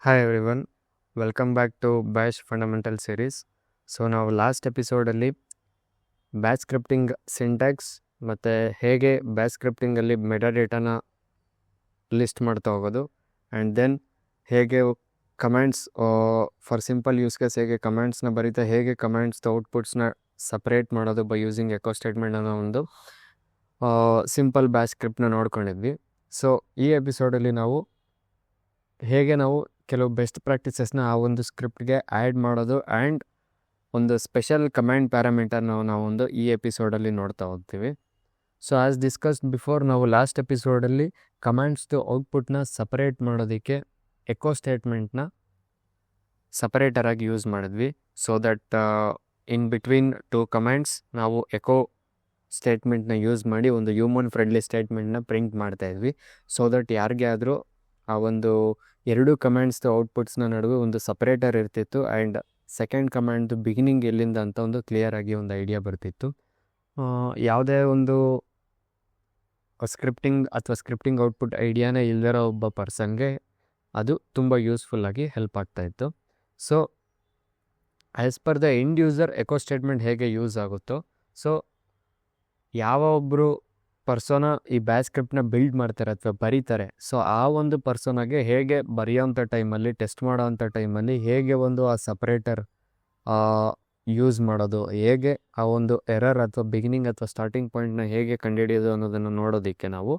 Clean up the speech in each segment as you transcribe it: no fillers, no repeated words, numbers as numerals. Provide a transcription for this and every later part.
Hi everyone, welcome back to Bash Fundamental Series. So ನಾವು last ಎಪಿಸೋಡಲ್ಲಿ batch scripting syntax ಮತ್ತು ಹೇಗೆ batch ಸ್ಕ್ರಿಪ್ಟಿಂಗಲ್ಲಿ ಮೆಟಾಡೇಟಾನ list ಮಾಡ್ತಾ ಹೋಗೋದು ಆ್ಯಂಡ್ ದೆನ್ ಹೇಗೆ comments for simple use case ಹೇಗೆ ಕಮೆಂಟ್ಸ್ನ ಬರೀತಾ ಹೇಗೆ ಕಮೆಂಟ್ಸ್ದು ಔಟ್ಪುಟ್ಸ್ನ ಸಪ್ರೇಟ್ ಮಾಡೋದು ಬೈ ಯೂಸಿಂಗ್ ಎಕೋ ಸ್ಟೇಟ್ಮೆಂಟ್ ಅನ್ನೋ ಒಂದು ಸಿಂಪಲ್ ಬ್ಯಾಚ್ ಸ್ಕ್ರಿಪ್ಟ್ನ ನೋಡ್ಕೊಂಡಿದ್ವಿ. ಸೊ ಈ ಎಪಿಸೋಡಲ್ಲಿ ನಾವು ಹೇಗೆ ನಾವು ಕೆಲವು ಬೆಸ್ಟ್ ಪ್ರಾಕ್ಟೀಸಸ್ನ ಆ ಒಂದು ಸ್ಕ್ರಿಪ್ಟ್ಗೆ ಆ್ಯಡ್ ಮಾಡೋದು ಆ್ಯಂಡ್ ಒಂದು ಸ್ಪೆಷಲ್ ಕಮಾಂಡ್ ಪ್ಯಾರಾಮೀಟರ್ನ ನಾವು ಒಂದು ಈ ಎಪಿಸೋಡಲ್ಲಿ ನೋಡ್ತಾ ಹೋಗ್ತೀವಿ. ಸೊ ಆ್ಯಸ್ ಡಿಸ್ಕಸ್ಡ್ ಬಿಫೋರ್, ನಾವು ಲಾಸ್ಟ್ ಎಪಿಸೋಡಲ್ಲಿ ಕಮಾಂಡ್ಸ್ದು ಔಟ್ಪುಟ್ನ ಸಪರೇಟ್ ಮಾಡೋದಕ್ಕೆ ಎಕೋ ಸ್ಟೇಟ್ಮೆಂಟ್ನ ಸಪರೇಟರಾಗಿ ಯೂಸ್ ಮಾಡಿದ್ವಿ. So that in between two commands ನಾವು ಎಕೋ ಸ್ಟೇಟ್ಮೆಂಟ್ನ ಯೂಸ್ ಮಾಡಿ ಒಂದು ಹ್ಯೂಮನ್ ಫ್ರೆಂಡ್ಲಿ ಸ್ಟೇಟ್ಮೆಂಟ್ನ ಪ್ರಿಂಟ್ ಮಾಡ್ತಾಯಿದ್ವಿ. ಸೊ ದಟ್ ಯಾರಿಗೆ ಆದರೂ ಆ ಒಂದು ಎರಡು ಕಮಾಂಡ್ಸ್ದು ಔಟ್ಪುಟ್ಸ್ನ ನಡುವೆ ಒಂದು ಸಪ್ರೇಟರ್ ಇರ್ತಿತ್ತು ಆ್ಯಂಡ್ ಸೆಕೆಂಡ್ ಕಮಾಂಡ್ದು ಬಿಗಿನಿಂಗ್ ಎಲ್ಲಿಂದ ಅಂತ ಒಂದು ಕ್ಲಿಯರಾಗಿ ಒಂದು ಐಡಿಯಾ ಬರ್ತಿತ್ತು. ಯಾವುದೇ ಒಂದು ಸ್ಕ್ರಿಪ್ಟಿಂಗ್ ಅಥವಾ ಸ್ಕ್ರಿಪ್ಟಿಂಗ್ ಔಟ್ಪುಟ್ ಐಡಿಯಾನೇ ಇಲ್ಲದಿರೋ ಒಬ್ಬ ಪರ್ಸನ್ಗೆ ಅದು ತುಂಬ ಯೂಸ್ಫುಲ್ಲಾಗಿ ಹೆಲ್ಪ್ ಆಗ್ತಾಯಿತ್ತು. So as per the end user echo statement ಹೇಗೆ ಯೂಸ್ ಆಗುತ್ತೋ, ಸೊ ಯಾವ ಒಬ್ಬರು ಪರ್ಸೋನ ಈ ಬ್ಯಾಚ್ ಸ್ಕ್ರಿಪ್ಟ್ನ ಬಿಲ್ಡ್ ಮಾಡ್ತಾರೆ ಅಥವಾ ಬರೀತಾರೆ, ಸೊ ಆ ಒಂದು ಪರ್ಸೋನಾಗೆ ಹೇಗೆ ಬರೆಯೋಂಥ ಟೈಮಲ್ಲಿ ಟೆಸ್ಟ್ ಮಾಡೋವಂಥ ಟೈಮಲ್ಲಿ ಹೇಗೆ ಒಂದು ಆ ಸಪ್ರೇಟರ್ ಯೂಸ್ ಮಾಡೋದು, ಹೇಗೆ ಆ ಒಂದು ಎರರ್ ಅಥವಾ ಬಿಗಿನಿಂಗ್ ಅಥವಾ ಸ್ಟಾರ್ಟಿಂಗ್ ಪಾಯಿಂಟ್ನ ಹೇಗೆ ಕಂಡುಹಿಡಿಯೋದು ಅನ್ನೋದನ್ನು ನೋಡೋದಕ್ಕೆ ನಾವು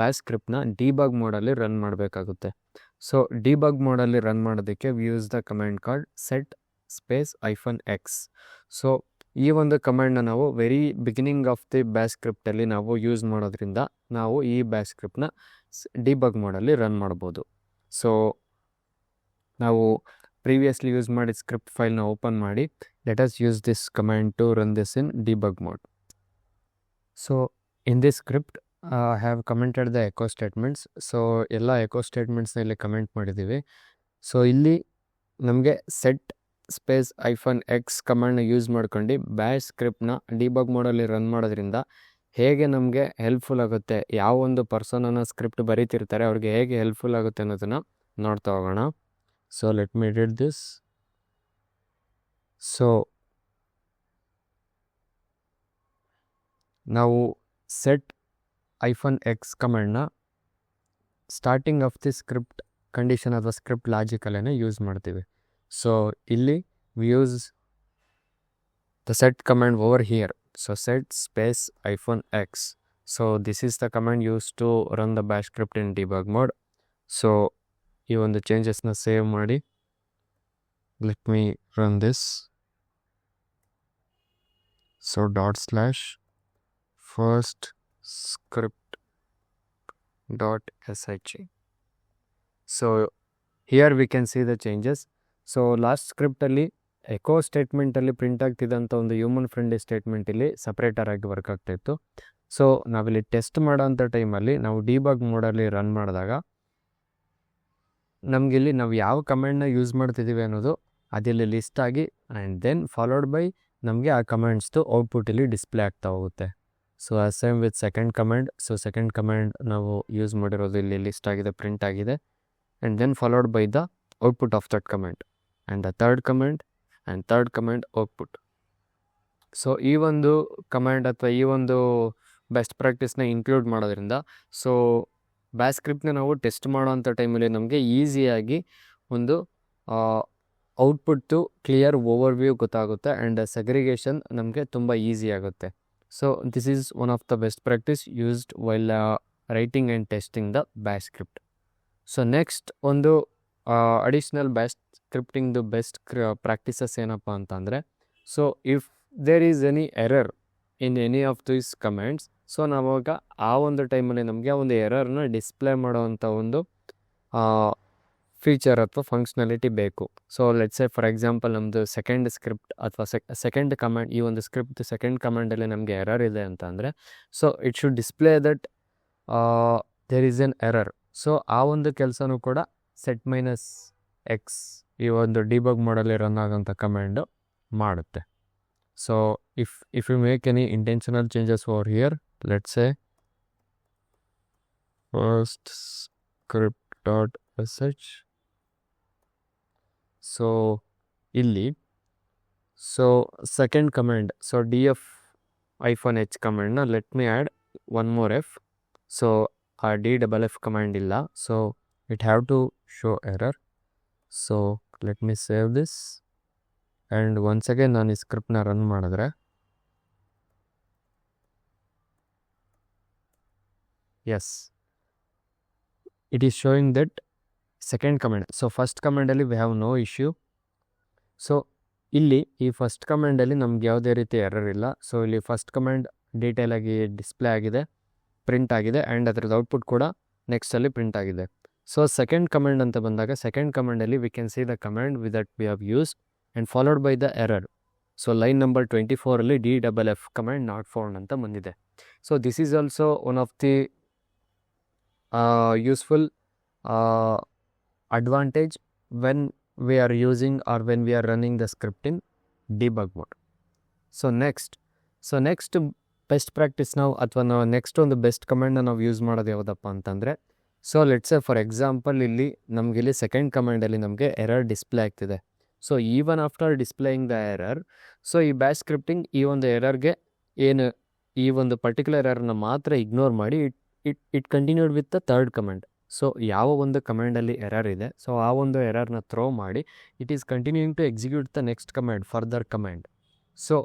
ಬ್ಯಾಚ್ ಸ್ಕ್ರಿಪ್ಟ್ನ ಡಿಬಗ್ ಮೋಡಲ್ಲಿ ರನ್ ಮಾಡಬೇಕಾಗುತ್ತೆ. ಸೊ ಡಿಬಗ್ ಮೋಡಲ್ಲಿ ರನ್ ಮಾಡೋದಕ್ಕೆ we use the command card set space -x. So ಈ ಒಂದು ಕಮಾಂಡ್ನ ನಾವು very beginning of the batch ಸ್ಕ್ರಿಪ್ಟಲ್ಲಿ ನಾವು ಯೂಸ್ ಮಾಡೋದ್ರಿಂದ ನಾವು ಈ ಬ್ಯಾಚ್ ಸ್ಕ್ರಿಪ್ಟ್ನ ಡಿಬಗ್ ಮೋಡಲ್ಲಿ ರನ್ ಮಾಡ್ಬೋದು. ಸೊ ನಾವು ಪ್ರೀವಿಯಸ್ಲಿ ಯೂಸ್ ಮಾಡಿದ ಸ್ಕ್ರಿಪ್ಟ್ ಫೈಲ್ನ ಓಪನ್ ಮಾಡಿ let us use this command to run this in debug mode. So in this script I have commented the echo statements. So ಎಲ್ಲ ಎಕೋ ಸ್ಟೇಟ್ಮೆಂಟ್ಸ್ನ ಇಲ್ಲಿ ಕಮೆಂಟ್ ಮಾಡಿದ್ದೀವಿ. ಸೊ ಇಲ್ಲಿ ನಮಗೆ ಸೆಟ್ ಸ್ಪೇಸ್ -x ಕಮಾಂಡ್ನ ಯೂಸ್ ಮಾಡ್ಕೊಂಡು ಬ್ಯಾಚ್ ಸ್ಕ್ರಿಪ್ಟ್ನ ಡಿಬಗ್ ಮೋಡಲ್ಲಿ ರನ್ ಮಾಡೋದ್ರಿಂದ ಹೇಗೆ ನಮಗೆ ಹೆಲ್ಪ್ಫುಲ್ ಆಗುತ್ತೆ, ಯಾವ ಒಂದು ಪರ್ಸನನ್ನ ಸ್ಕ್ರಿಪ್ಟ್ ಬರೀತಿರ್ತಾರೆ ಅವ್ರಿಗೆ ಹೇಗೆ ಹೆಲ್ಪ್ಫುಲ್ ಆಗುತ್ತೆ ಅನ್ನೋದನ್ನು ನೋಡ್ತಾ ಹೋಗೋಣ. So let me read this. So ನಾವು ಸೆಟ್ -x ಕಮಾಂಡ್ನ starting of the script condition ಅಥವಾ ಸ್ಕ್ರಿಪ್ಟ್ ಲಾಜಿಕಲ್ಲೇ ಯೂಸ್ ಮಾಡ್ತೀವಿ. ಸೊ ಇಲ್ಲಿ we use the set command over here. So set space -x. So this is the command used to run the bash script in debug mode. So ಈ ಒಂದು ಚೇಂಜಸ್ನ save ಮಾಡಿ let me run this. So /first script.sh. So here we can see the changes. So last ಸ್ಕ್ರಿಪ್ಟಲ್ಲಿ echo ಸ್ಟೇಟ್ಮೆಂಟಲ್ಲಿ print ಆಗ್ತಿದ್ದಂಥ ಒಂದು human friendly statement ಇಲ್ಲಿ ಸಪ್ರೇಟರಾಗಿ work ಆಗ್ತಾಯಿತ್ತು. ಸೊ ನಾವಿಲ್ಲಿ ಟೆಸ್ಟ್ ಮಾಡೋಂಥ ಟೈಮಲ್ಲಿ ನಾವು ಡಿಬಗ್ ಮೋಡಲ್ಲಿ ರನ್ ಮಾಡಿದಾಗ ನಮಗಿಲ್ಲಿ ನಾವು ಯಾವ ಕಮಾಂಡ್ನ ಯೂಸ್ ಮಾಡ್ತಿದ್ದೀವಿ ಅನ್ನೋದು ಅದಿಲ್ಲಿ ಲಿಸ್ಟ್ ಆಗಿ ಆ್ಯಂಡ್ ದೆನ್ ಫಾಲೋಡ್ ಬೈ ನಮಗೆ ಆ ಕಮಾಂಡ್ಸ್ದು ಔಟ್ಪುಟ್ ಇಲ್ಲಿ ಡಿಸ್ಪ್ಲೇ ಆಗ್ತಾ ಹೋಗುತ್ತೆ. So same with second command. So second command ನಾವು ಯೂಸ್ ಮಾಡಿರೋದು ಇಲ್ಲಿ ಲಿಸ್ಟ್ ಆಗಿದೆ, ಪ್ರಿಂಟ್ ಆಗಿದೆ and then followed by the output of that command and the third command output. So ಈ ಒಂದು ಕಮಾಂಡ್ ಅಥವಾ ಈ ಒಂದು ಬೆಸ್ಟ್ ಪ್ರಾಕ್ಟೀಸ್ನ ಇನ್ಕ್ಲೂಡ್ ಮಾಡೋದ್ರಿಂದ ಸೊ ಬ್ಯಾಚ್ ಸ್ಕ್ರಿಪ್ಟ್ನ ನಾವು ಟೆಸ್ಟ್ ಮಾಡೋವಂಥ ಟೈಮಲ್ಲಿ ನಮಗೆ ಈಸಿಯಾಗಿ ಒಂದು ಔಟ್ಪುಟ್ಟು ಕ್ಲಿಯರ್ ಓವರ್ವ್ಯೂ ಗೊತ್ತಾಗುತ್ತೆ ಆ್ಯಂಡ್ ಸೆಗ್ರಿಗೇಷನ್ ನಮಗೆ ತುಂಬ ಈಸಿ ಆಗುತ್ತೆ. So this is one of the best practice used while writing and testing the batch script. So next ಒಂದು ಅಡಿಷ್ನಲ್ ಬ್ಯಾಚ್ ಸ್ಕ್ರಿಪ್ಟಿಂಗ್ದು ಬೆಸ್ಟ್ ಪ್ರಾಕ್ಟೀಸಸ್ ಏನಪ್ಪ ಅಂತಂದರೆ, so if there is any error in any of these comments, so ನಾವಾಗ ಆ ಒಂದು ಟೈಮಲ್ಲಿ ನಮಗೆ ಆ ಒಂದು ಎರರ್ನ ಡಿಸ್ಪ್ಲೇ ಮಾಡೋವಂಥ ಒಂದು ಫೀಚರ್ ಅಥವಾ ಫಂಕ್ಷನಾಲಿಟಿ ಬೇಕು. So let's say for example ನಮ್ಮದು ಸೆಕೆಂಡ್ ಸ್ಕ್ರಿಪ್ಟ್ ಅಥವಾ ಸೆಕೆಂಡ್ ಕಮಾಂಡ್, ಈ ಒಂದು ಸ್ಕ್ರಿಪ್ಟ್ ಸೆಕೆಂಡ್ ಕಮಾಂಡಲ್ಲಿ ನಮಗೆ ಎರರ್ ಇದೆ ಅಂತ ಅಂದರೆ so it should display that there is an error. So ಆ ಒಂದು ಕೆಲಸನೂ ಕೂಡ set -x ಈ ಒಂದು ಡಿಬಗ್ ಮೋಡಲ್ಲಿ ರನ್ ಆಗೋಂಥ ಕಮಾಂಡು ಮಾಡುತ್ತೆ. So if you make any intentional changes over here, let's say first script.sh so ಇಲ್ಲಿ so second command, so df -h ಕಮಾಂಡ್ನ let me add one more F. So ಆ DFF command ಇಲ್ಲ, so it have to show error. So let me save this and once again ನಾನು ಈ ಸ್ಕ್ರಿಪ್ಟ್ನ run ಮಾಡಿದ್ರೆ yes, it is showing that second command. So first ಕಮಾಂಡಲ್ಲಿ we have no issue. So ಇಲ್ಲಿ ಈ first ಕಮಾಂಡಲ್ಲಿ ನಮ್ಗೆ ಯಾವುದೇ ರೀತಿ ಎರರ್ ಇಲ್ಲ. ಸೊ ಇಲ್ಲಿ ಫಸ್ಟ್ ಕಮಾಂಡ್ ಡೀಟೇಲಾಗಿ ಡಿಸ್ಪ್ಲೇ ಆಗಿದೆ, ಪ್ರಿಂಟ್ ಆಗಿದೆ, ಆ್ಯಂಡ್ ಅದರದ್ದು ಔಟ್ಪುಟ್ ಕೂಡ ನೆಕ್ಸ್ಟಲ್ಲಿ ಪ್ರಿಂಟ್ ಆಗಿದೆ. ಸೊ ಸೆಕೆಂಡ್ ಕಮಾಂಡ್ ಅಂತ ಬಂದಾಗ ಸೆಕೆಂಡ್ ಕಮಾಂಡಲ್ಲಿ we can see the command with that we have use and followed by the error. So line number 24ಅಲ್ಲಿ DFF ಕಮಾಂಡ್ ನಾಟ್ ಫೌಂಡ್ ಅಂತ ಬಂದಿದೆ. So this is also one of the useful advantage when we are using or when we are running the script in debug mode. So next best practice ನಾವು ಅಥವಾ ನಾವು next ಒಂದು best ಕಮಾಂಡ್ನ ನಾವು use ಮಾಡೋದು ಯಾವುದಪ್ಪ ಅಂತಂದರೆ, so let's say for example ಇಲ್ಲಿ ನಮಗೆ ಇಲ್ಲಿ ಸೆಕೆಂಡ್ ಕಮಾಂಡಲ್ಲಿ ನಮಗೆ ಎರರ್ ಡಿಸ್ಪ್ಲೇ ಆಗ್ತಿದೆ. So even after displaying the error, so ಈ ಬ್ಯಾಶ್ ಸ್ಕ್ರಿಪ್ಟಿಂಗ್ ಈ ಒಂದು ಎರರ್ಗೆ ಏನು ಈ ಒಂದು ಪರ್ಟಿಕ್ಯುಲರ್ ಎರರ್ನ ಮಾತ್ರ ಇಗ್ನೋರ್ ಮಾಡಿ it continued with the third command. So ಯಾವ ಒಂದು ಕಮಾಂಡಲ್ಲಿ ಎರರ್ ಇದೆ, ಸೊ ಆ ಒಂದು ಎರರ್ನ ಥ್ರೋ ಮಾಡಿ it is continuing to execute the next command, further command. So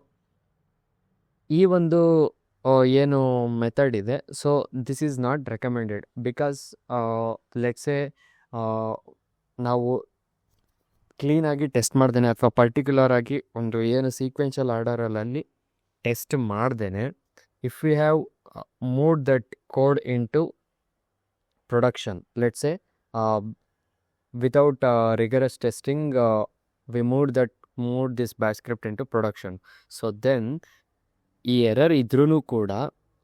ಈ ಒಂದು ಏನು ಮೆಥಡ್ ಇದೆ, so this is not recommended because let's say ನಾವು ಕ್ಲೀನಾಗಿ ಟೆಸ್ಟ್ ಮಾಡ್ದೇನೆ ಅಥವಾ ಪರ್ಟಿಕ್ಯುಲರ್ ಆಗಿ ಒಂದು ಏನು ಸೀಕ್ವೆನ್ಷಿಯಲ್ ಆರ್ಡರಲ್ಲಿ ಟೆಸ್ಟ್ ಮಾಡ್ದೇನೆ, if we have moved that code into production, let's say without rigorous testing, we moved this bash script into production. So then ಈ ಎರರ್ ಇದ್ರೂ ಕೂಡ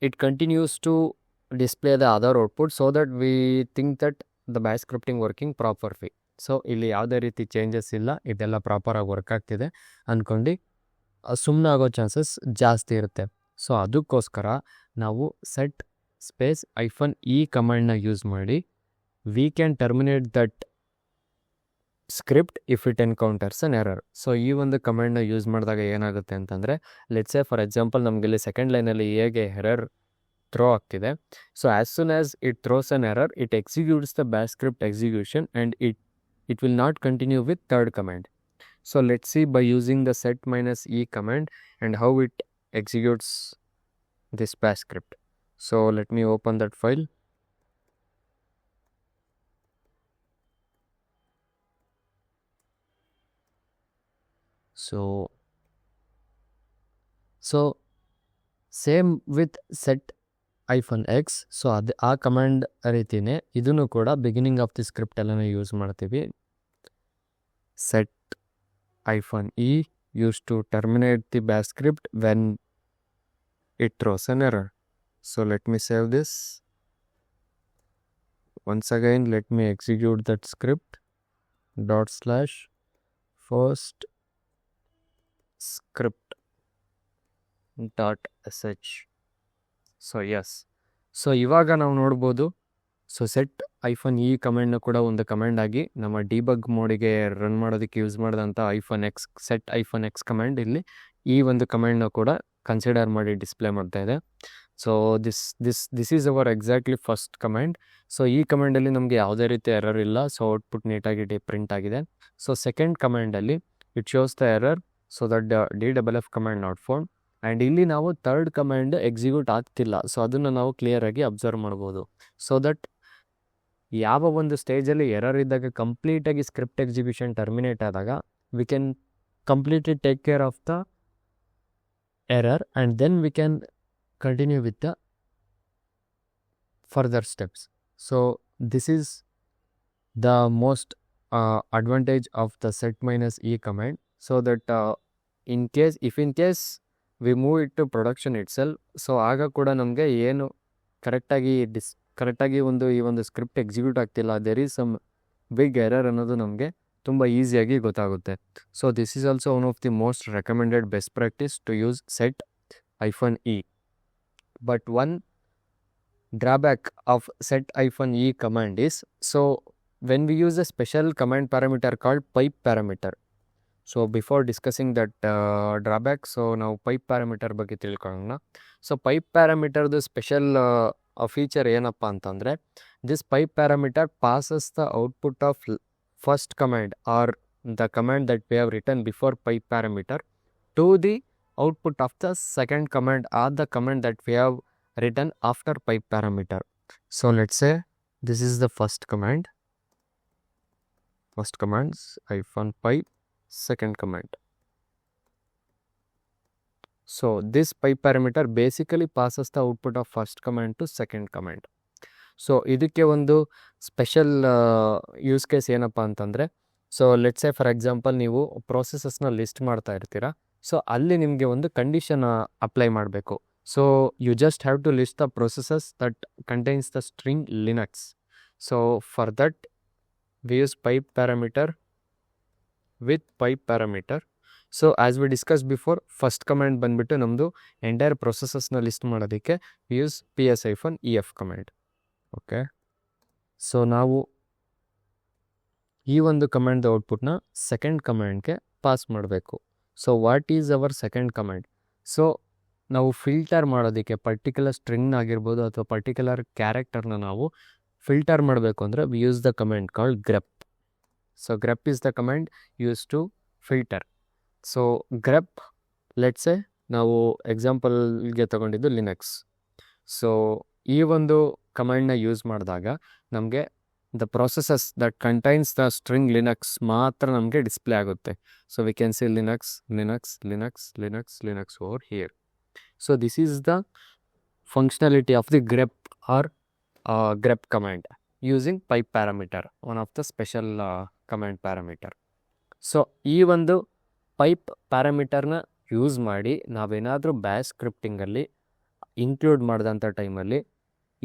it continues to display the other output so that we think that the bash scripting working properly. So ಇಲ್ಲಿ ಯಾವುದೇ ರೀತಿ changes ಇಲ್ಲ, ಇದೆಲ್ಲ ಪ್ರಾಪರಾಗಿ work ಆಗ್ತಿದೆ ಅಂದ್ಕೊಂಡು ಸುಮ್ಮನೆ ಆಗೋ ಚಾನ್ಸಸ್ ಜಾಸ್ತಿ ಇರುತ್ತೆ. ಸೊ ಅದಕ್ಕೋಸ್ಕರ ನಾವು ಸೆಟ್ ಸ್ಪೇಸ್ -e ಕಮಾಂಡ್ನ ಯೂಸ್ ಮಾಡಿ we can terminate that script if it encounters an error. So ಈ ಒಂದು ಕಮಾಂಡ್ನ ಯೂಸ್ ಮಾಡಿದಾಗ ಏನಾಗುತ್ತೆ ಅಂತಂದರೆ, ಲೆಟ್ಸ್ ಸೇ ಫಾರ್ ಎಕ್ಸಾಂಪಲ್ ನಮಗೆ ಇಲ್ಲಿ ಸೆಕೆಂಡ್ ಲೈನಲ್ಲಿ ಹೇಗೆ ಎರರ್ ಥ್ರೋ ಆಗ್ತಿದೆ, so as soon as it throws an error it executes the bash script execution and it will not continue with third command. So let's see by using the set -e command and how it executes this bash script. So let me open that file. So same with set -x. So ಅದು ಆ command ರೀತಿಯೇ ಇದನ್ನು ಕೂಡ beginning of the script ಎಲ್ಲನೂ use ಮಾಡ್ತೀವಿ. set -e used to terminate the bash script when it throws an error. So let me save this. Once again let me execute that script /first script.sh. So yes, so ಇವಾಗ ನಾವು ನೋಡ್ಬೋದು, so set -e ಕಮಾಂಡ್ನ ಕೂಡ ಒಂದು command ಆಗಿ ನಮ್ಮ debug ಮೋಡಿಗೆ run ಮಾಡೋದಕ್ಕೆ use ಮಾಡಿದಂಥ set -x command ಇಲ್ಲಿ ಈ ಒಂದು ಕಮಾಂಡ್ನ ಕೂಡ ಕನ್ಸಿಡರ್ ಮಾಡಿ ಡಿಸ್ಪ್ಲೇ ಮಾಡ್ತಾ ಇದೆ. So this is our exactly first command. So ಈ ಕಮಾಂಡಲ್ಲಿ ನಮಗೆ ಯಾವುದೇ ರೀತಿ ಎರರ್ ಇಲ್ಲ, ಸೊ ಔಟ್ಪುಟ್ ನೀಟಾಗಿ ಪ್ರಿಂಟ್ ಆಗಿದೆ. ಸೊ ಸೆಕೆಂಡ್ ಕಮಾಂಡಲ್ಲಿ it shows the error, so that DFF command not found. And ಇಲ್ಲಿ ನಾವು ಥರ್ಡ್ ಕಮಾಂಡ್ ಎಕ್ಸಿಕ್ಯೂಟ್ ಆಗ್ತಿಲ್ಲ, ಸೊ ಅದನ್ನು ನಾವು ಕ್ಲಿಯರಾಗಿ ಅಬ್ಸರ್ವ್ ಮಾಡ್ಬೋದು. ಸೊ ದಟ್ ಯಾವ ಒಂದು ಸ್ಟೇಜಲ್ಲಿ ಎರರ್ ಇದ್ದಾಗ ಕಂಪ್ಲೀಟಾಗಿ ಸ್ಕ್ರಿಪ್ಟ್ ಎಕ್ಸಿಕ್ಯೂಷನ್ ಟರ್ಮಿನೇಟ್ ಆದಾಗ we can completely take care of the error and then we can continue with the further steps. So this is the most advantage of the set -e command, so that in case we move it to production itself, so ಆಗ ಕೂಡ ನಮಗೆ ಏನು ಕರೆಕ್ಟಾಗಿ ಈ ಒಂದು script execute ಆಗ್ತಿಲ್ಲ, there is some big error ಅನ್ನೋದು ನಮಗೆ ತುಂಬ ಈಸಿಯಾಗಿ ಗೊತ್ತಾಗುತ್ತೆ. So this is also one of the most recommended best practice to use set -e. But one drawback of set -e command is, so when we use a special command parameter called pipe parameter. So before discussing that drawback, so ನಾವು pipe parameter ಬಗ್ಗೆ ತಿಳ್ಕೊಳ್ಳೋಣ. So pipe parameter special feature ಏನಪ್ಪ ಅಂತಂದರೆ, this pipe parameter passes the output of first command or the command that we have written before pipe parameter to the output of the second command or the command that we have written after pipe parameter. So let's say this is the first commands -pipe second command. So this pipe parameter basically passes the output of first command to second command. So ಇದಕ್ಕೆ ಒಂದು special use case ಏನಪ್ಪ ಅಂತಂದರೆ, so let's say for example ನೀವು ಪ್ರೊಸೆಸಸ್ನ list ಮಾಡ್ತಾ ಇರ್ತೀರಾ. So ಅಲ್ಲಿ ನಿಮಗೆ ಒಂದು ಕಂಡೀಷನ್ ಅಪ್ಲೈ ಮಾಡಬೇಕು. So you just have to list the processes that contains the string Linux. So for that we use pipe parameter with pipe parameter. So as we discuss before, first command ಬಂದುಬಿಟ್ಟು ನಮ್ಮದು entire ಪ್ರೊಸೆಸಸ್ನ list ಮಾಡೋದಕ್ಕೆ we use ps-ef command. Okay, so ನಾವು ಈ ಒಂದು command ಔಟ್ಪುಟ್ನ second ಕಮ್ಯಾಂಡ್ಗೆ pass ಮಾಡಬೇಕು. So what is our second command? So ನಾವು ಫಿಲ್ಟರ್ ಮಾಡೋದಕ್ಕೆ ಪರ್ಟಿಕ್ಯುಲರ್ ಸ್ಟ್ರಿಂಗ್ನಾಗಿರ್ಬೋದು ಅಥವಾ ಪರ್ಟಿಕ್ಯುಲರ್ ಕ್ಯಾರೆಕ್ಟರ್ನ ನಾವು ಫಿಲ್ಟರ್ ಮಾಡಬೇಕು ಅಂದರೆ we use the command called grep. So grep is the command use to filter. So grep, let's say ನಾವು ಎಕ್ಸಾಂಪಲ್ಗೆ ತಗೊಂಡಿದ್ದು ಲಿನಕ್ಸ್. ಸೊ ಈ ಒಂದು ಕಮ್ಯಾಂಡ್ನ ಯೂಸ್ ಮಾಡಿದಾಗ ನಮಗೆ the processes that contains the string Linux ಮಾತ್ರ ನಮಗೆ ಡಿಸ್ಪ್ಲೇ ಆಗುತ್ತೆ. So we can see Linux over here. So this is the functionality of the grep or grep command using pipe parameter, one of the special command parameter. So ಈ ಒಂದು pipe ಪ್ಯಾರಾಮೀಟರ್ನ use ಮಾಡಿ ನಾವೇನಾದರೂ bash ಸ್ಕ್ರಿಪ್ಟಿಂಗಲ್ಲಿ include ಮಾಡಿದಂಥ ಟೈಮಲ್ಲಿ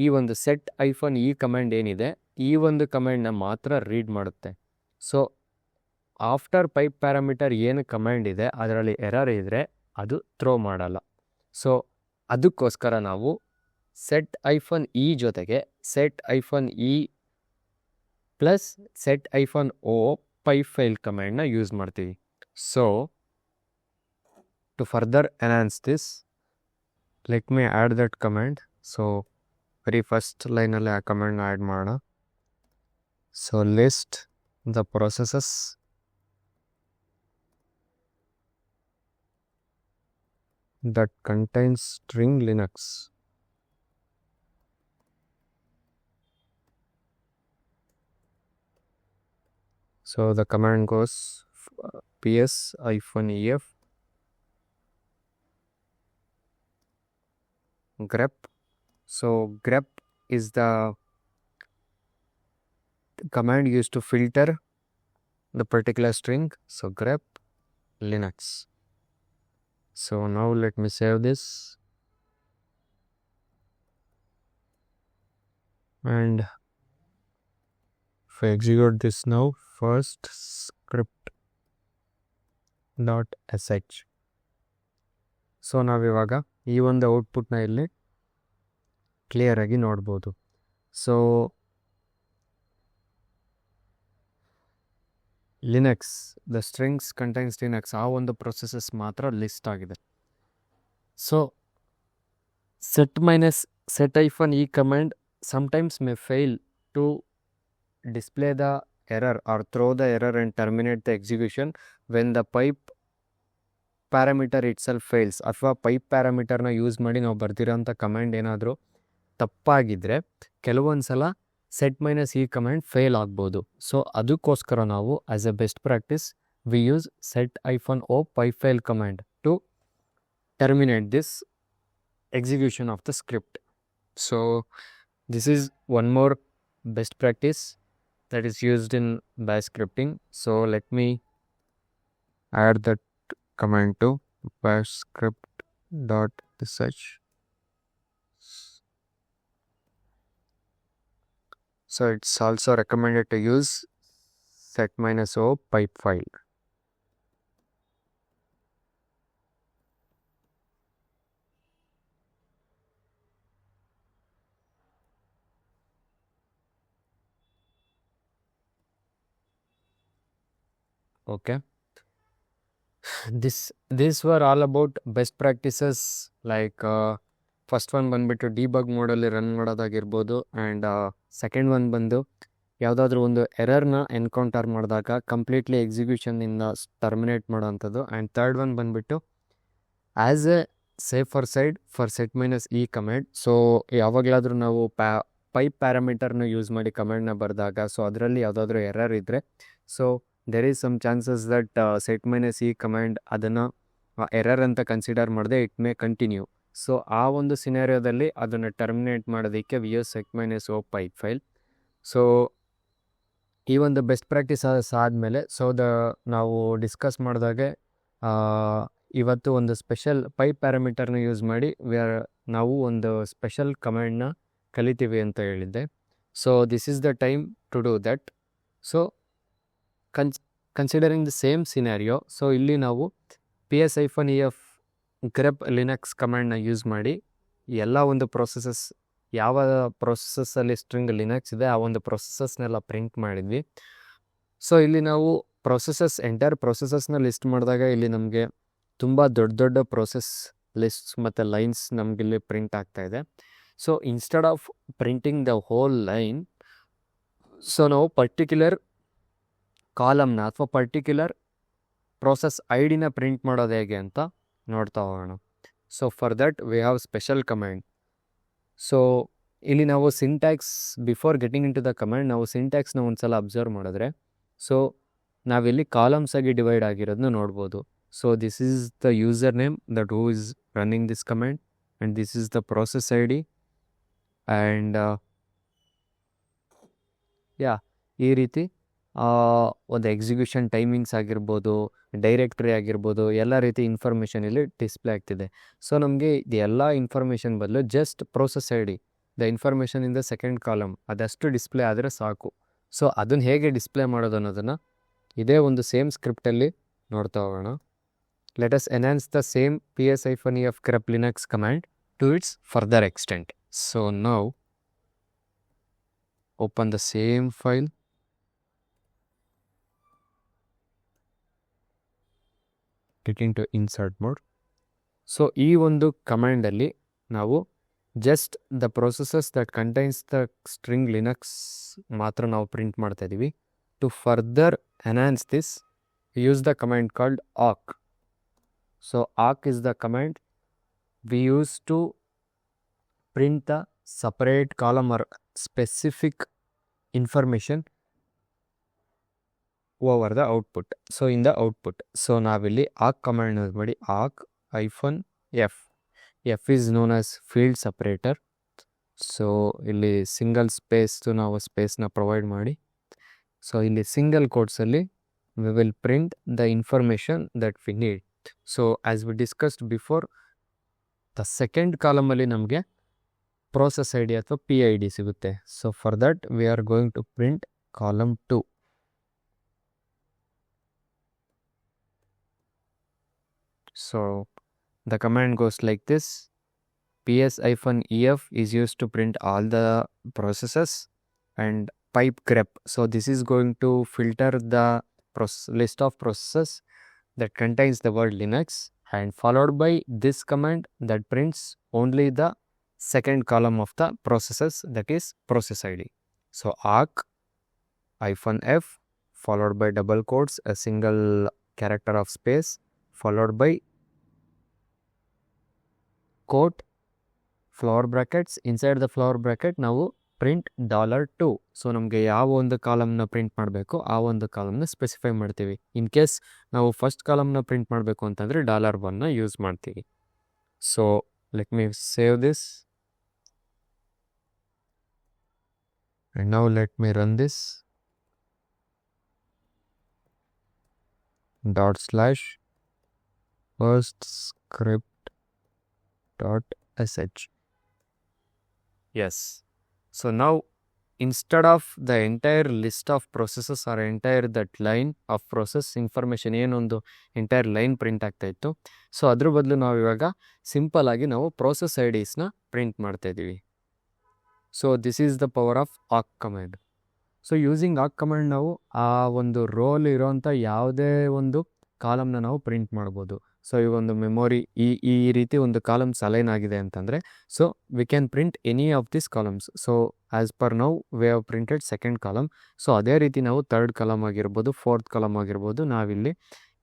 ಈ ಒಂದು set-e command ಏನಿದೆ, ಈ ಒಂದು ಕಮ್ಯಾಂಡ್ನ ಮಾತ್ರ ರೀಡ್ ಮಾಡುತ್ತೆ. ಸೊ ಆಫ್ಟರ್ ಪೈಪ್ ಪ್ಯಾರಾಮೀಟರ್ ಏನು ಕಮ್ಯಾಂಡ್ ಇದೆ ಅದರಲ್ಲಿ ಎರರ್ ಇದ್ದರೆ ಅದು ಥ್ರೋ ಮಾಡಲ್ಲ. ಸೊ ಅದಕ್ಕೋಸ್ಕರ ನಾವು set-e ಜೊತೆಗೆ set-e plus set-o pipe file ಕಮ್ಯಾಂಡ್ನ ಯೂಸ್ ಮಾಡ್ತೀವಿ. So to further enhance this, let me add that command. So very first ಲೈನಲ್ಲಿ ಆ ಕಮ್ಯಾಂಡ್ನ ಆ್ಯಡ್ ಮಾಡೋಣ. So list the processes that contains string Linux. So the command goes ps-ef grep. So grep is the command used to filter the particular string. So grep linux. So now let me save this, and if I execute this now, first script.sh. So ನಾವಿವಾಗ ಈ ಒಂದು ಔಟ್ಪುಟ್ನ ಇಲ್ಲಿ ಕ್ಲಿಯರಾಗಿ ನೋಡ್ಬೋದು. So Linux, the strings contains Linux, ಆ ಒಂದು processes ಮಾತ್ರ ಲಿಸ್ಟ್ ಆಗಿದೆ. So set-e command sometimes may fail to display the error or throw the error and terminate the execution when the pipe parameter itself fails. ಅಥವಾ pipe parameterನ use ಮಾಡಿ ನಾವು ಬರ್ದಿರೋಂಥ command ಏನಾದರೂ ತಪ್ಪಾಗಿದ್ದರೆ ಕೆಲವೊಂದು ಸಲ set-e ಕಮ್ಯಾಂಡ್ ಫೇಲ್ ಆಗ್ಬೋದು. So ಅದಕ್ಕೋಸ್ಕರ ನಾವು as A best practice we use set-o pipe file command to terminate this execution of the script. So this is one more best practice that is used in bash scripting. So let me add that command to bash script.sh. So it's also recommended to use set-o pipe file. Okay, this were all about best practices. Like first one ಬಂದುಬಿಟ್ಟು debug ಮೋಡಲ್ಲಿ run ಮಾಡೋದಾಗಿರ್ಬೋದು, and second one ಬಂದು ಯಾವುದಾದ್ರೂ ಒಂದು ಎರರ್ನ encounter ಮಾಡಿದಾಗ completely ಎಕ್ಸಿಕ್ಯೂಷನ್ನಿಂದ terminate ಮಾಡೋವಂಥದ್ದು. ಆ್ಯಂಡ್ ಥರ್ಡ್ ಒನ್ ಬಂದುಬಿಟ್ಟು as a safer side for set minus E command. So ಯಾವಾಗಲಾದರೂ ನಾವು ಪೈಪ್ ಪ್ಯಾರಾಮೀಟರ್ನ ಯೂಸ್ ಮಾಡಿ ಕಮೆಂಡ್ನ ಬರೆದಾಗ, ಸೊ ಅದರಲ್ಲಿ ಯಾವುದಾದ್ರೂ ಎರರ್ ಇದ್ದರೆ, so there is some chances that set minus E command ಅದನ್ನು ಎರರ್ ಅಂತ ಕನ್ಸಿಡರ್ ಮಾಡದೆ ಇಟ್ ಮೇ ಕಂಟಿನ್ಯೂ. ಸೊ ಆ ಒಂದು ಸಿನಾರಿಯೋದಲ್ಲಿ ಅದನ್ನು ಟರ್ಮಿನೇಟ್ ಮಾಡೋದಕ್ಕೆ we use set minus o pipe fail. So ಈ ಒಂದು ಬೆಸ್ಟ್ ಪ್ರಾಕ್ಟೀಸಸ್ ಆದಮೇಲೆ ನಾವು ಡಿಸ್ಕಸ್ ಮಾಡಿದಾಗೆ ಇವತ್ತು ಒಂದು ಸ್ಪೆಷಲ್ ಪೈಪ್ ಪ್ಯಾರಾಮೀಟರ್ನ ಯೂಸ್ ಮಾಡಿ ನಾವು ಒಂದು ಸ್ಪೆಷಲ್ ಕಮೆಂಡ್ನ ಕಲಿತೀವಿ ಅಂತ ಹೇಳಿದ್ದೆ. So this is the time to do that. So considering the same scenario, so ಇಲ್ಲಿ ನಾವು ps-ef grep ಲಿನಕ್ಸ್ ಕಮೆಂಡ್ನ ಯೂಸ್ ಮಾಡಿ ಎಲ್ಲ ಒಂದು ಪ್ರೊಸೆಸಸ್, ಯಾವ ಪ್ರೊಸೆಸಸ್ಸಲ್ಲಿ ಸ್ಟ್ರಿಂಗ್ ಲಿನಕ್ಸ್ ಇದೆ ಆ ಒಂದು ಪ್ರೊಸೆಸಸ್ನೆಲ್ಲ ಪ್ರಿಂಟ್ ಮಾಡಿದ್ವಿ. ಸೊ ಇಲ್ಲಿ ನಾವು ಎಂಟೈರ್ ಪ್ರೊಸೆಸಸ್ನ ಲಿಸ್ಟ್ ಮಾಡಿದಾಗ ಇಲ್ಲಿ ನಮಗೆ ತುಂಬ ದೊಡ್ಡ ದೊಡ್ಡ ಪ್ರೊಸೆಸ್ ಲಿಸ್ಟ್ಸ್ ಮತ್ತು ಲೈನ್ಸ್ ನಮಗಿಲ್ಲಿ ಪ್ರಿಂಟ್ ಆಗ್ತಾಯಿದೆ. So instead of printing the whole line, so ನಾವು ಪರ್ಟಿಕ್ಯುಲರ್ ಕಾಲಮ್ನ ಅಥವಾ ಪರ್ಟಿಕ್ಯುಲರ್ ಪ್ರೋಸೆಸ್ ಐ ಡಿನ ಪ್ರಿಂಟ್ ಮಾಡೋದು ಹೇಗೆ ಅಂತ ನೋಡ್ತಾ ಹೋಗೋಣ. So for that we have special command. So ಇಲ್ಲಿ ನಾವು syntax, before getting into the command, ನಾವು ಸಿಂಟ್ಯಾಕ್ಸ್ನ ಒಂದು ಸಲ ಅಬ್ಸರ್ವ್ ಮಾಡಿದ್ರೆ, ಸೊ ನಾವಿಲ್ಲಿ ಕಾಲಮ್ಸ್ ಆಗಿ ಡಿವೈಡ್ ಆಗಿರೋದನ್ನ ನೋಡ್ಬೋದು. So this is the user name that who is running this commend, and this is the process I D, and ಈ ರೀತಿ ಒಂದು ಎಕ್ಸಿಕ್ಯೂಷನ್ ಟೈಮಿಂಗ್ಸ್ ಆಗಿರ್ಬೋದು, ಡೈರೆಕ್ಟ್ರಿ ಆಗಿರ್ಬೋದು, ಎಲ್ಲ ರೀತಿ ಇನ್ಫಾರ್ಮೇಷನ್ ಇಲ್ಲಿ ಡಿಸ್ಪ್ಲೇ ಆಗ್ತಿದೆ. ಸೊ ನಮಗೆ ಇದು ಎಲ್ಲ ಇನ್ಫಾರ್ಮೇಷನ್ ಬದಲು just process I D, the information in the second column ಅದಷ್ಟು ಡಿಸ್ಪ್ಲೇ ಆದರೆ ಸಾಕು. ಸೊ ಅದನ್ನು ಹೇಗೆ ಡಿಸ್ಪ್ಲೇ ಮಾಡೋದು ಅನ್ನೋದನ್ನು ಇದೇ ಒಂದು ಸೇಮ್ ಸ್ಕ್ರಿಪ್ಟಲ್ಲಿ ನೋಡ್ತಾ ಹೋಗೋಣ. Let us enhance the same ps-ef grep linux command to its further extent. So now open the same file, get into insert mode. So ಈ ಒಂದು ಕಮಾಂಡಲ್ಲಿ ನಾವು just the processes that contains the string Linux ಮಾತ್ರ ನಾವು print ಮಾಡ್ತಾ ಇದ್ದೀವಿ. To further enhance this use the command called awk. So awk is the command we use to print the separate column or specific information over the output. So in the output, so ನಾವಿಲ್ಲಿ awk command use ಮಾಡಿ awk-f. f is known as field separator. So ಇಲ್ಲಿ single ಸ್ಪೇಸ್ದು ನಾವು ಸ್ಪೇಸ್ನ provide ಮಾಡಿ, so ಇಲ್ಲಿ single ಕೋಟ್ಸಲ್ಲಿ we will print the information that we need. So as we discussed before, the second ಕಾಲಮಲ್ಲಿ ನಮಗೆ process I D ಅಥವಾ PID ಸಿಗುತ್ತೆ. So for that we are going to print column 2. So the command goes like this: ps-ef is used to print all the processes, and pipe grep, so this is going to filter the list of processes that contains the word Linux, and followed by this command that prints only the second column of the processes, that is process ID. So awk-f followed by double quotes, a single character of space, followed by quote, flower brackets. Inside the flower bracket ನಾವು print $2. So ನಮಗೆ ಯಾವ ಒಂದು ಕಾಲಮ್ನ print ಮಾಡಬೇಕು ಆ ಒಂದು ಕಾಲಮ್ನ specify ಮಾಡ್ತೀವಿ. ಇನ್ ಕೇಸ್ ನಾವು ಫಸ್ಟ್ ಕಾಲಮ್ನ ಪ್ರಿಂಟ್ ಮಾಡಬೇಕು ಅಂತಂದರೆ $1ನ ಯೂಸ್ ಮಾಡ್ತೀವಿ. So let me save this, and now let me run this /first script.sh. Yes. So now instead of the entire list of processes or entire that line of process information ಏನೊಂದು entire line print ಆಗ್ತಾ ಇತ್ತು, so ಅದ್ರ ಬದಲು ನಾವು ಇವಾಗ simple ಆಗಿ ನಾವು process I ಡಿಸ್ನ print ಮಾಡ್ತಾ ಇದ್ದೀವಿ. So this is the power of awk command. So using ಆಕ್ ಕಮಾಂಡ್ ನಾವು ಆ ಒಂದು ರೋಲ್ ಇರೋಂಥ ಯಾವುದೇ ಒಂದು ಕಾಲಮ್ನ ನಾವು ಪ್ರಿಂಟ್ ಮಾಡ್ಬೋದು. ಸೊ ಈ ಒಂದು ಮೆಮೊರಿ ಈ ರೀತಿ ಒಂದು ಕಾಲಮ್ಸ್ ಅಲೈನ್ ಆಗಿದೆ ಅಂತಂದರೆ so we can print any of this columns. So as per now we have printed second column. So ಅದೇ ರೀತಿ ನಾವು ಥರ್ಡ್ ಕಾಲಮ್ ಆಗಿರ್ಬೋದು, ಫೋರ್ತ್ ಕಾಲಮ್ ಆಗಿರ್ಬೋದು, ನಾವಿಲ್ಲಿ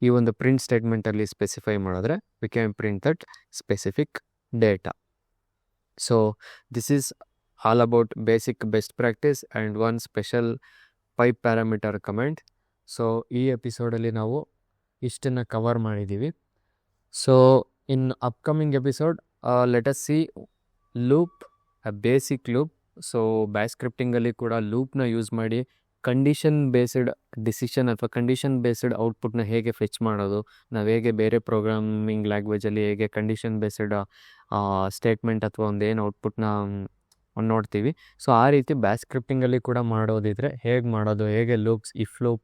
ಈ ಒಂದು ಪ್ರಿಂಟ್ ಸ್ಟೇಟ್ಮೆಂಟಲ್ಲಿ ಸ್ಪೆಸಿಫೈ ಮಾಡಿದ್ರೆ we can print that specific data. So this is all about basic best practice and one special pipe parameter comment. So ಈ ಎಪಿಸೋಡಲ್ಲಿ ನಾವು ಇಷ್ಟನ್ನು ಕವರ್ ಮಾಡಿದ್ದೀವಿ. So in upcoming episode let us see loop, a basic loop. So bash ಸ್ಕ್ರಿಪ್ಟಿಂಗಲ್ಲಿ ಕೂಡ ಲೂಪ್ನ use ಮಾಡಿ condition based decision ಅಥವಾ condition based ಔಟ್ಪುಟ್ನ ಹೇಗೆ ಫೆಚ್ ಮಾಡೋದು, ನಾವು ಹೇಗೆ ಬೇರೆ ಪ್ರೋಗ್ರಾಮಿಂಗ್ ಲ್ಯಾಂಗ್ವೇಜಲ್ಲಿ ಹೇಗೆ ಕಂಡೀಷನ್ ಬೇಸ್ಡ್ ಸ್ಟೇಟ್ಮೆಂಟ್ ಅಥವಾ ಒಂದೇನು ಔಟ್ಪುಟ್ನ ನೋಡ್ತೀವಿ. ಸೊ ಆ ರೀತಿ ಬ್ಯಾಶ್ ಸ್ಕ್ರಿಪ್ಟಿಂಗಲ್ಲಿ ಕೂಡ ಮಾಡೋದಿದ್ರೆ ಹೇಗೆ ಮಾಡೋದು, ಹೇಗೆ ಲೂಪ್ಸ್, ಇಫ್ ಲೂಪ್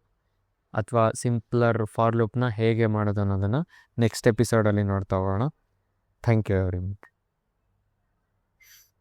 ಅಥವಾ ಸಿಂಪ್ಲರ್ ಫಾರ್ ಲೂಪ್ನ ಹೇಗೆ ಮಾಡೋದು ಅನ್ನೋದನ್ನು ನೆಕ್ಸ್ಟ್ ಎಪಿಸೋಡಲ್ಲಿ ನೋಡ್ತಾ ಹೋಗೋಣ. Thank you every much.